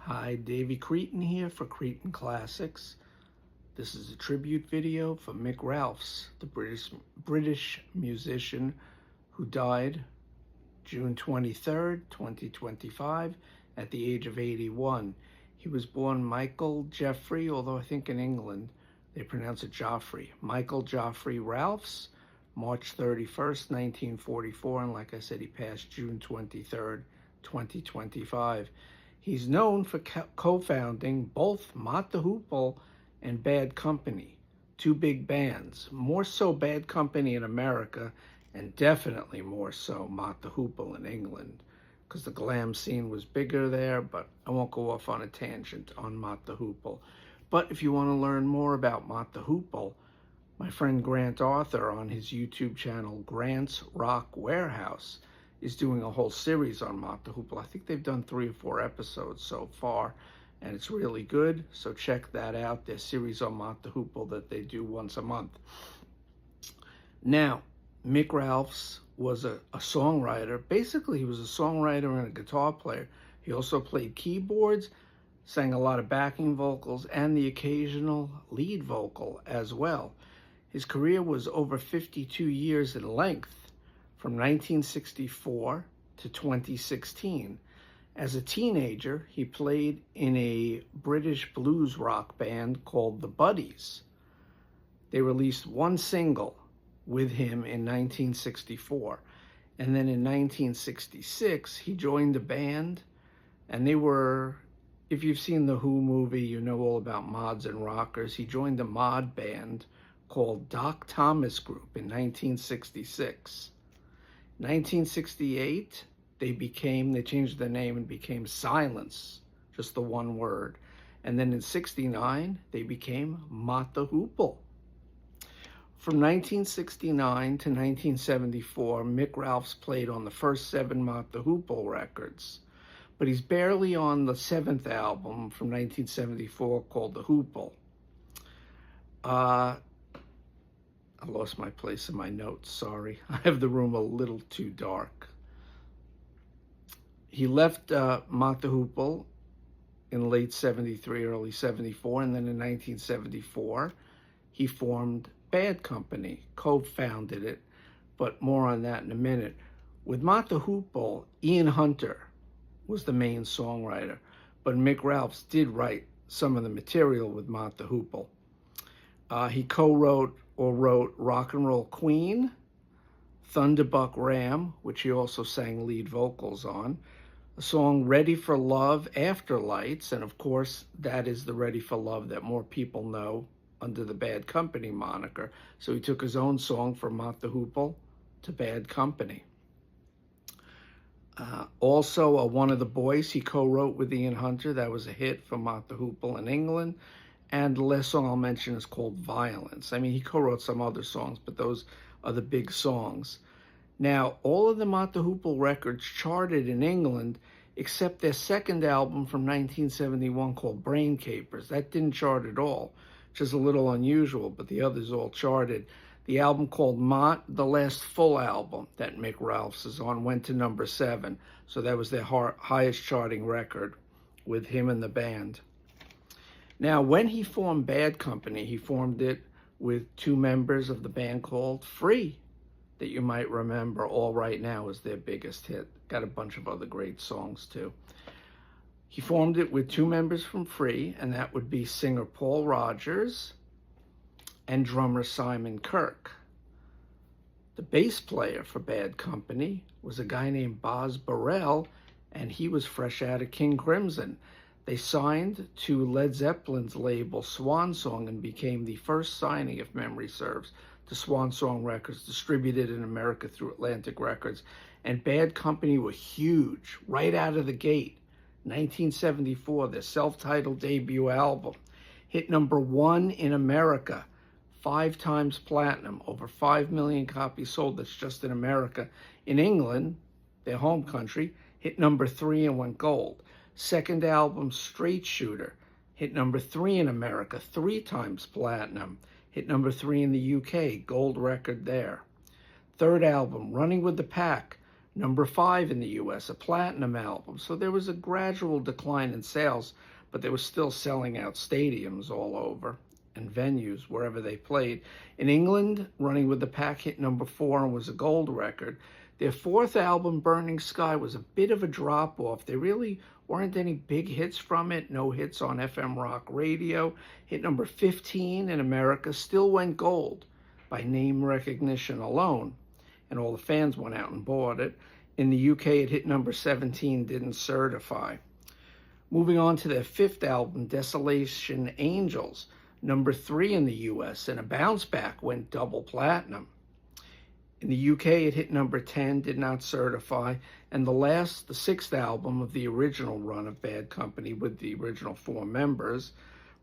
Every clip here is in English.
Hi, Davey Cretin here for Cretin Classics. This is a tribute video for Mick Ralphs, the British musician who died June 23rd, 2025 at the age of 81. He was born Michael Geoffrey, although I think in England they pronounce it Joffrey. Michael Geoffrey Ralphs, March 31st, 1944, and like I said, he passed June 23rd, 2025. He's known for co-founding both Mott the Hoople and Bad Company, two big bands. More so Bad Company in America, and definitely more so Mott the Hoople in England, because the glam scene was bigger there, but I won't go off on a tangent on Mott the Hoople. But if you want to learn more about Mott the Hoople, my friend Grant Arthur on his YouTube channel, Grant's Rock Warehouse, is doing a whole series on Mott the Hoople. I think they've done 3 or 4 episodes so far, and it's really good, so check that out. Their series on Mott the Hoople that they do once a month. Now, Mick Ralphs was a songwriter. Basically, he was a songwriter and a guitar player. He also played keyboards, sang a lot of backing vocals, and the occasional lead vocal as well. His career was over 52 years in length, from 1964 to 2016. As a teenager, he played in a British blues rock band called the Buddies. They released 1 single with him in 1964. And then in 1966, he joined a band, and they were, if you've seen the Who movie, you know all about mods and rockers. He joined a mod band called Doc Thomas Group in 1966. 1968, they changed their name and became Silence, just the one word. And then in 69, they became Mott the Hoople. From 1969 to 1974, Mick Ralphs played on the first 7 Mott the Hoople records, but he's barely on the 7th album from 1974 called The Hoople. I lost my place in my notes, sorry. I have the room a little too dark. He left Mott the Hoople in late 73, early 74, and then in 1974, he formed Bad Company, co-founded it, but more on that in a minute. With Mott the Hoople, Ian Hunter was the main songwriter, but Mick Ralphs did write some of the material with Mott the Hoople. He co-wrote or wrote Rock and Roll Queen, Thunderbuck Ram, which he also sang lead vocals on, a song Ready for Love, After Lights, and of course that is the Ready for Love that more people know under the Bad Company moniker. So he took his own song from Mott the Hoople to Bad Company. Also, One of the Boys he co-wrote with Ian Hunter. That was a hit for Mott the Hoople in England. And the last song I'll mention is called Violence. I mean, he co-wrote some other songs, but those are the big songs. Now, all of the Mott the Hoople records charted in England, except their second album from 1971 called Brain Capers. That didn't chart at all, which is a little unusual, but the others all charted. The album called Mott, the last full album that Mick Ralphs is on, went to number 7. So that was their highest charting record with him and the band. Now, when he formed Bad Company, he formed it with 2 members of the band called Free, that you might remember. All Right Now is their biggest hit. Got a bunch of other great songs, too. He formed it with 2 members from Free, and that would be singer Paul Rodgers and drummer Simon Kirke. The bass player for Bad Company was a guy named Boz Burrell, and he was fresh out of King Crimson. They signed to Led Zeppelin's label Swan Song and became the first signing, if memory serves, to Swan Song Records, distributed in America through Atlantic Records. And Bad Company were huge right out of the gate. 1974, their self-titled debut album hit number 1 in America, 5 times platinum, over 5 million copies sold. That's just in America. In England, their home country, hit number 3 and went gold. Second album, Straight Shooter, hit number 3 in America, 3 times platinum. Hit number 3 in the UK, gold record there. Third album, Running with the Pack, number 5 in the US, a platinum album. So there was a gradual decline in sales, but they were still selling out stadiums all over and venues wherever they played. In England, Running with the Pack hit number 4 and was a gold record. Their 4th album, Burning Sky, was a bit of a drop-off. There really weren't any big hits from it, no hits on FM rock radio. Hit number 15 in America, still went gold by name recognition alone, and all the fans went out and bought it. In the UK, it hit number 17, didn't certify. Moving on to their 5th album, Desolation Angels, number 3 in the US, and a bounce back, went double platinum. In the UK, it hit number 10, did not certify, and the 6th album of the original run of Bad Company with the original 4 members,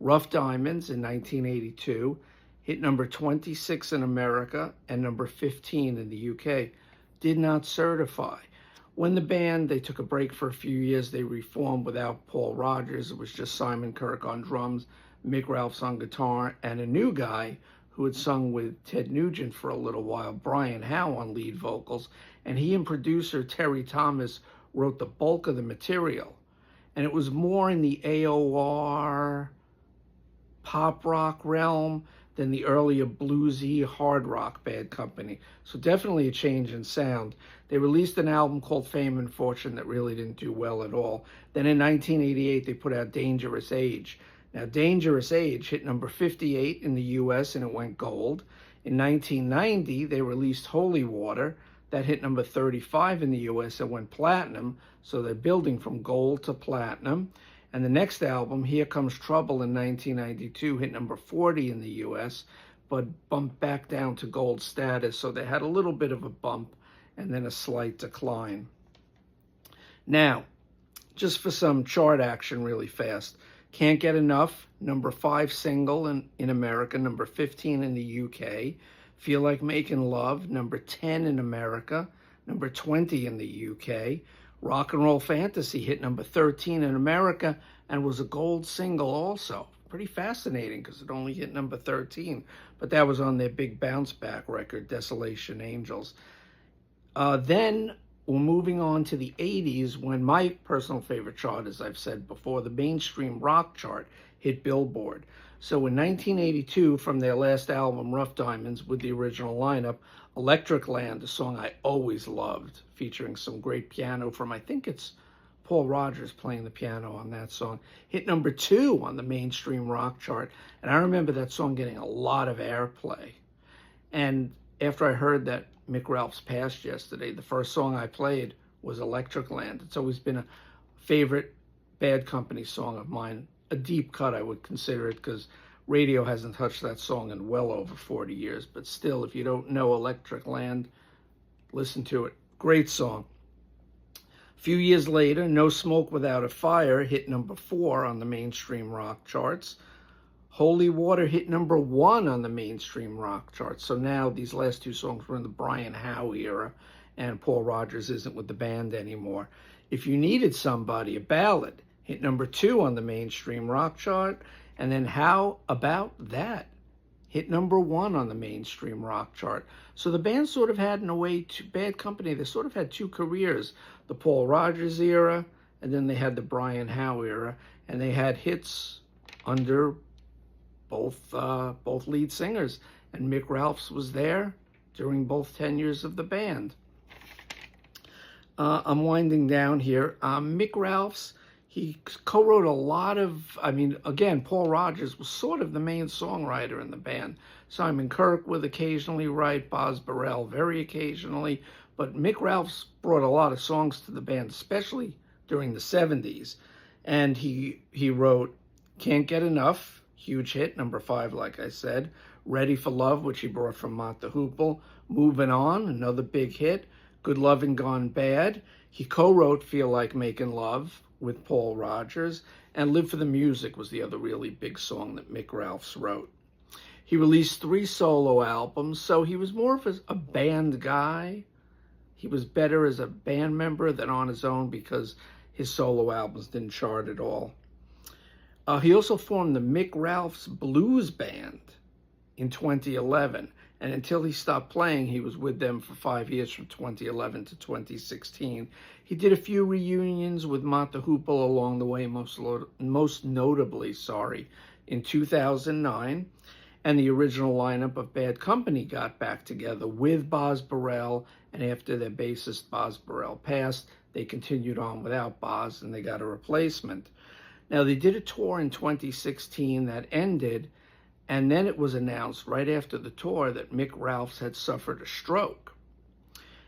Rough Diamonds in 1982, hit number 26 in America and number 15 in the UK, did not certify. When the band, they took a break for a few years, they reformed without Paul Rodgers. It was just Simon Kirke on drums, Mick Ralphs on guitar, and a new guy who had sung with Ted Nugent for a little while, Brian Howe, on lead vocals, and he and producer Terry Thomas wrote the bulk of the material. And it was more in the AOR pop rock realm than the earlier bluesy hard rock Bad Company. So definitely a change in sound. They released an album called Fame and Fortune that really didn't do well at all. Then in 1988, they put out Dangerous Age. Now, Dangerous Age hit number 58 in the US and it went gold. In 1990, they released Holy Water. That hit number 35 in the US and went platinum. So they're building from gold to platinum. And the next album, Here Comes Trouble, in 1992, hit number 40 in the US, but bumped back down to gold status. So they had a little bit of a bump and then a slight decline. Now, just for some chart action really fast. Can't Get Enough, number 5 single in America, number 15 in the UK. Feel Like Making Love, number 10 in America, number 20 in the UK. Rock and Roll Fantasy hit number 13 in America and was a gold single also. Pretty fascinating because it only hit number 13, but that was on their big bounce back record, Desolation Angels. Then we're moving on to the 80s when my personal favorite chart, as I've said before, the mainstream rock chart, hit Billboard. So in 1982, from their last album, Rough Diamonds, with the original lineup, Electric Land, a song I always loved, featuring some great piano from, I think it's Paul Rodgers playing the piano on that song, hit number 2 on the mainstream rock chart. And I remember that song getting a lot of airplay. And after I heard that Mick Ralphs passed yesterday, the first song I played was Electric Land. It's always been a favorite Bad Company song of mine. A deep cut, I would consider it, because radio hasn't touched that song in well over 40 years. But still, if you don't know Electric Land, listen to it. Great song. A few years later, No Smoke Without a Fire hit number 4 on the mainstream rock charts. Holy Water hit number 1 on the mainstream rock charts. So now these last 2 songs were in the Brian Howe era, and Paul Rodgers isn't with the band anymore. If You Needed Somebody, a ballad, hit number 2 on the mainstream rock chart. And then How About That hit number 1 on the mainstream rock chart. So the band sort of had, in a way, Bad Company, they sort of had 2 careers, the Paul Rodgers era, and then they had the Brian Howe era, and they had hits under both lead singers, and Mick Ralphs was there during both tenures of the band. I'm winding down here. Mick Ralphs, he co-wrote a lot of, again, Paul Rodgers was sort of the main songwriter in the band. Simon Kirke would occasionally write, Boz Burrell very occasionally, but Mick Ralphs brought a lot of songs to the band, especially during the 70s. And he wrote Can't Get Enough, huge hit, number 5, like I said. Ready for Love, which he brought from Mott the Hoople. Moving On, another big hit. Good Lovin' Gone Bad. He co-wrote Feel Like Making Love with Paul Rodgers. And Live for the Music was the other really big song that Mick Ralphs wrote. He released 3 solo albums, so he was more of a band guy. He was better as a band member than on his own because his solo albums didn't chart at all. He also formed the Mick Ralphs Blues Band in 2011, And until he stopped playing, he was with them for 5 years, from 2011 to 2016. He did a few reunions with Mott the Hoople along the way, most notably, in 2009. And the original lineup of Bad Company got back together with Boz Burrell, and after their bassist Boz Burrell passed, they continued on without Boz, and they got a replacement. Now, they did a tour in 2016 that ended, and then it was announced right after the tour that Mick Ralphs had suffered a stroke.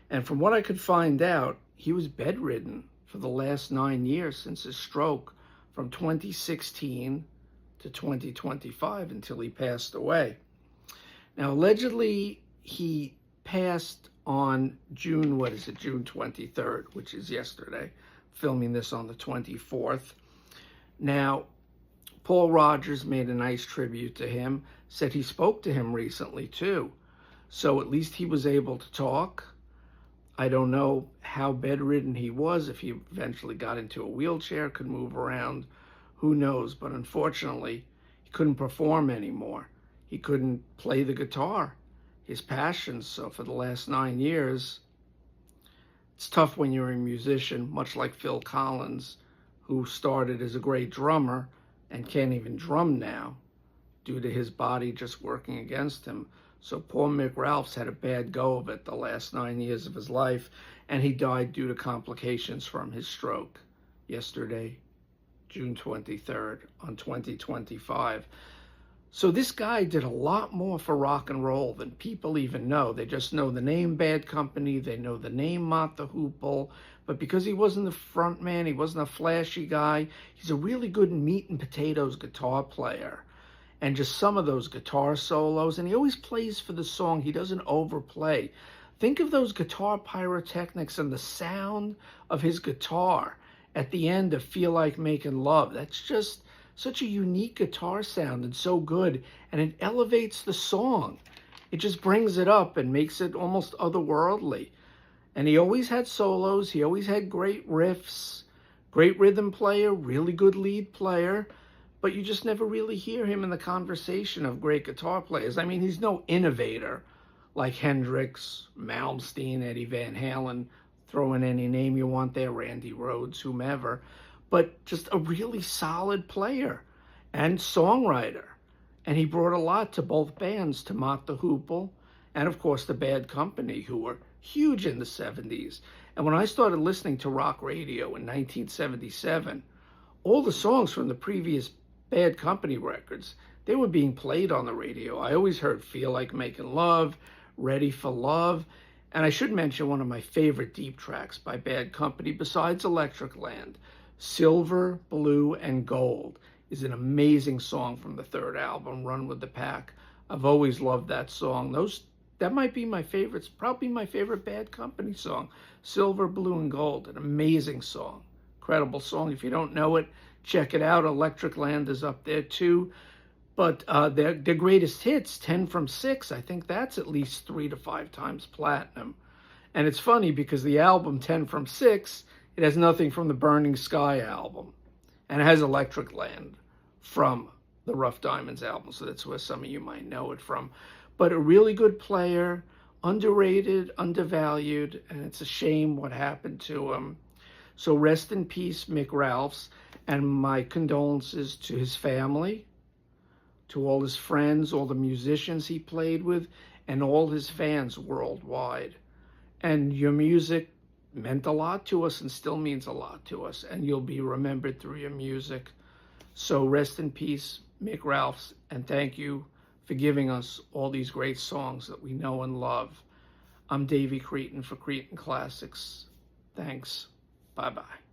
And from what I could find out, he was bedridden for the last 9 years since his stroke, from 2016 to 2025, until he passed away. Now, allegedly, he passed on June 23rd, which is yesterday, filming this on the 24th. Now, Paul Rodgers made a nice tribute to him, said he spoke to him recently too. So at least he was able to talk. I don't know how bedridden he was, if he eventually got into a wheelchair, could move around, who knows? But unfortunately, he couldn't perform anymore. He couldn't play the guitar, his passion. So for the last 9 years, it's tough when you're a musician, much like Phil Collins, who started as a great drummer and can't even drum now due to his body just working against him. So poor Mick Ralphs had a bad go of it the last 9 years of his life, and he died due to complications from his stroke yesterday, June 23rd, on 2025. So this guy did a lot more for rock and roll than people even know. They just know the name Bad Company, they know the name Mott the Hoople, but because he wasn't the front man, he wasn't a flashy guy, he's a really good meat and potatoes guitar player. And just some of those guitar solos, and he always plays for the song, he doesn't overplay. Think of those guitar pyrotechnics and the sound of his guitar at the end of Feel Like Making Love. That's just such a unique guitar sound and so good, and it elevates the song. It just brings it up and makes it almost otherworldly. And he always had solos, he always had great riffs, great rhythm player, really good lead player, but you just never really hear him in the conversation of great guitar players. I mean, he's no innovator like Hendrix, Malmsteen, Eddie Van Halen, throw in any name you want there, Randy Rhoads, whomever, but just a really solid player and songwriter. And he brought a lot to both bands, to Mott the Hoople and, of course, the Bad Company, who were huge in the 70s. And when I started listening to rock radio in 1977, all the songs from the previous Bad Company records, they were being played on the radio. I always heard Feel Like Making Love, Ready for Love, and I should mention one of my favorite deep tracks by Bad Company, besides Electric Land, Silver, Blue, and Gold, is an amazing song from the third album, Run With the Pack. I've always loved that song. That might be my favorite, probably my favorite Bad Company song, Silver, Blue, and Gold, an amazing song, incredible song. If you don't know it, check it out. Electric Land is up there too. But their greatest hits, 10 from 6, I think that's at least 3 to 5 times platinum. And it's funny because the album 10 from 6, it has nothing from the Burning Sky album. And it has Electric Land from the Rough Diamonds album. So that's where some of you might know it from. But a really good player, underrated, undervalued, and it's a shame what happened to him. So rest in peace, Mick Ralphs, and my condolences to his family, to all his friends, all the musicians he played with, and all his fans worldwide. And your music meant a lot to us and still means a lot to us, and you'll be remembered through your music. So rest in peace, Mick Ralphs, and thank you for giving us all these great songs that we know and love. I'm Davey Cretin for Cretin Classics. Thanks. Bye-bye.